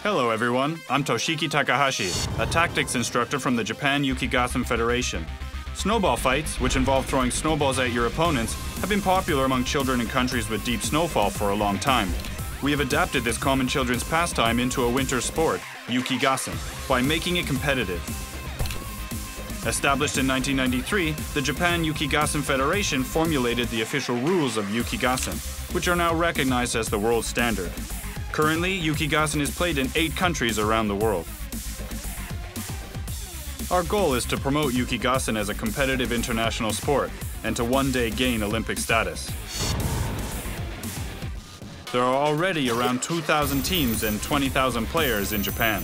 Hello everyone, I'm Toshiki Takahashi, a tactics instructor from the Japan雪合戦Federation. Snowball fights, which involve throwing snowballs at your opponents, have been popular among children in countries with deep snowfall for a long time. We have adapted this common children's pastime into a winter sport,雪合戦, by making it competitive. Established in 1993, the Japan雪合戦Federation formulated the official rules of雪合戦, which are now recognized as the world standard. Currently,雪合戦is played in 8 countries around the world. Our goal is to promote雪合戦as a competitive international sport and to one day gain Olympic status. There are already around 2,000 teams and 20,000 players in Japan.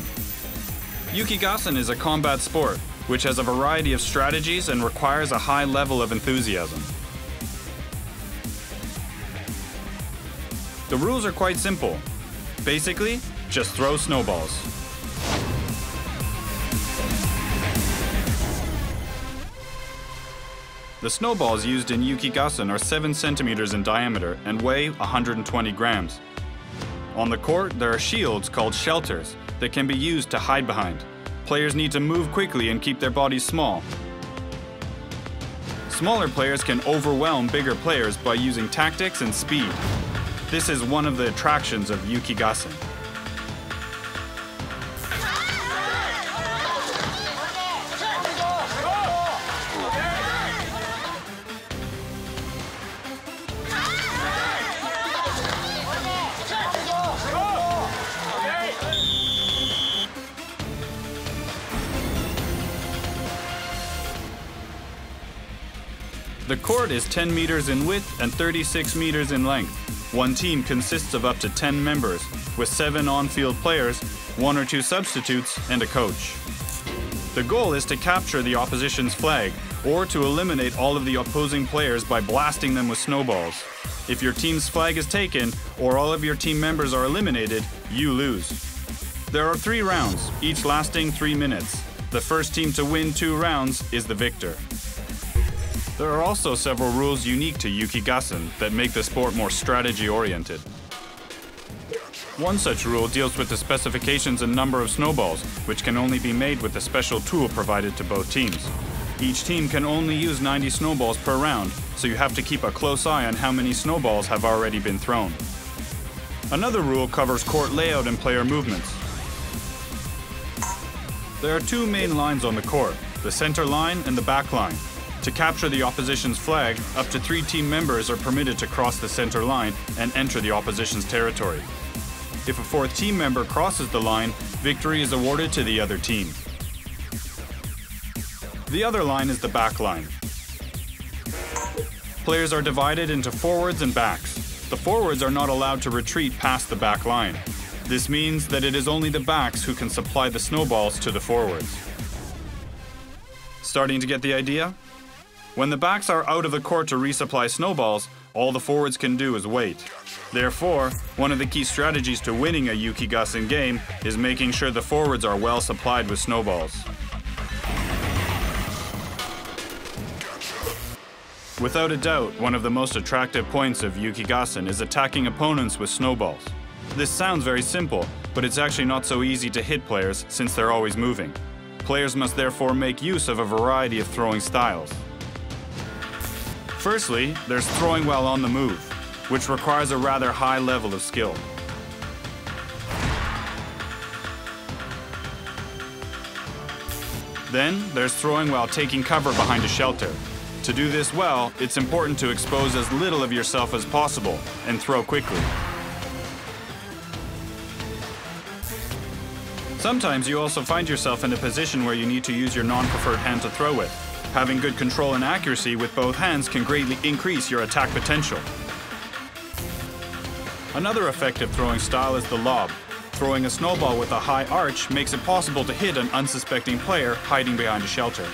雪合戦is a combat sport, which has a variety of strategies and requires a high level of enthusiasm. The rules are quite simple. Basically, just throw snowballs. The snowballs used in雪合戦are 7 centimeters in diameter and weigh 120 grams. On the court, there are shields called shelters that can be used to hide behind. Players need to move quickly and keep their bodies small. Smaller players can overwhelm bigger players by using tactics and speed. This is one of the attractions of雪合戦. The court is 10 meters in width and 36 meters in length. One team consists of up to 10 members, with 7 on-field players, 1 or 2 substitutes, and a coach. The goal is to capture the opposition's flag, or to eliminate all of the opposing players by blasting them with snowballs. If your team's flag is taken, or all of your team members are eliminated, you lose. There are 3 rounds, each lasting 3 minutes. The first team to win 2 rounds is the victor. There are also several rules unique to雪合戦that make the sport more strategy-oriented. One such rule deals with the specifications and number of snowballs, which can only be made with a special tool provided to both teams. Each team can only use 90 snowballs per round, so you have to keep a close eye on how many snowballs have already been thrown. Another rule covers court layout and player movements. There are 2 main lines on the court, the center line and the back line. To capture the opposition's flag, up to 3 team members are permitted to cross the center line and enter the opposition's territory. If a 4th team member crosses the line, victory is awarded to the other team. The other line is the back line. Players are divided into forwards and backs. The forwards are not allowed to retreat past the back line. This means that it is only the backs who can supply the snowballs to the forwards. Starting to get the idea? When the backs are out of the court to resupply snowballs, all the forwards can do is wait. Therefore, one of the key strategies to winning a雪合戦game is making sure the forwards are well supplied with snowballs. Without a doubt, one of the most attractive points of雪合戦is attacking opponents with snowballs. This sounds very simple, but it's actually not so easy to hit players since they're always moving. Players must therefore make use of a variety of throwing styles. Firstly, there's throwing while on the move, which requires a rather high level of skill. Then, there's throwing while taking cover behind a shelter. To do this well, it's important to expose as little of yourself as possible and throw quickly. Sometimes you also find yourself in a position where you need to use your non-preferred hand to throw with. Having good control and accuracy with both hands can greatly increase your attack potential. Another effective throwing style is the lob. Throwing a snowball with a high arch makes it possible to hit an unsuspecting player hiding behind a shelter.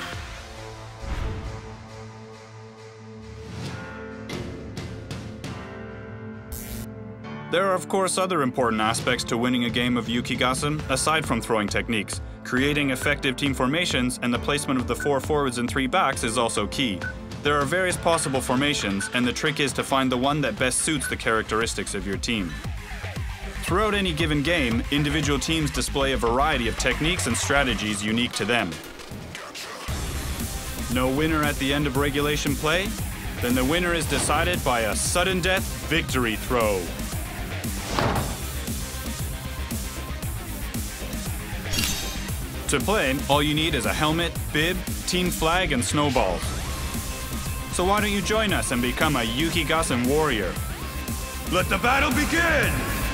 There are of course other important aspects to winning a game of雪合戦aside from throwing techniques. Creating effective team formations and the placement of the 4 forwards and 3 backs is also key. There are various possible formations, and the trick is to find the one that best suits the characteristics of your team. Throughout any given game, individual teams display a variety of techniques and strategies unique to them. No winner at the end of regulation play? Then the winner is decided by a sudden death victory throw. To play, all you need is a helmet, bib, team flag, and snowballs. So why don't you join us and become a雪合戦warrior? Let the battle begin!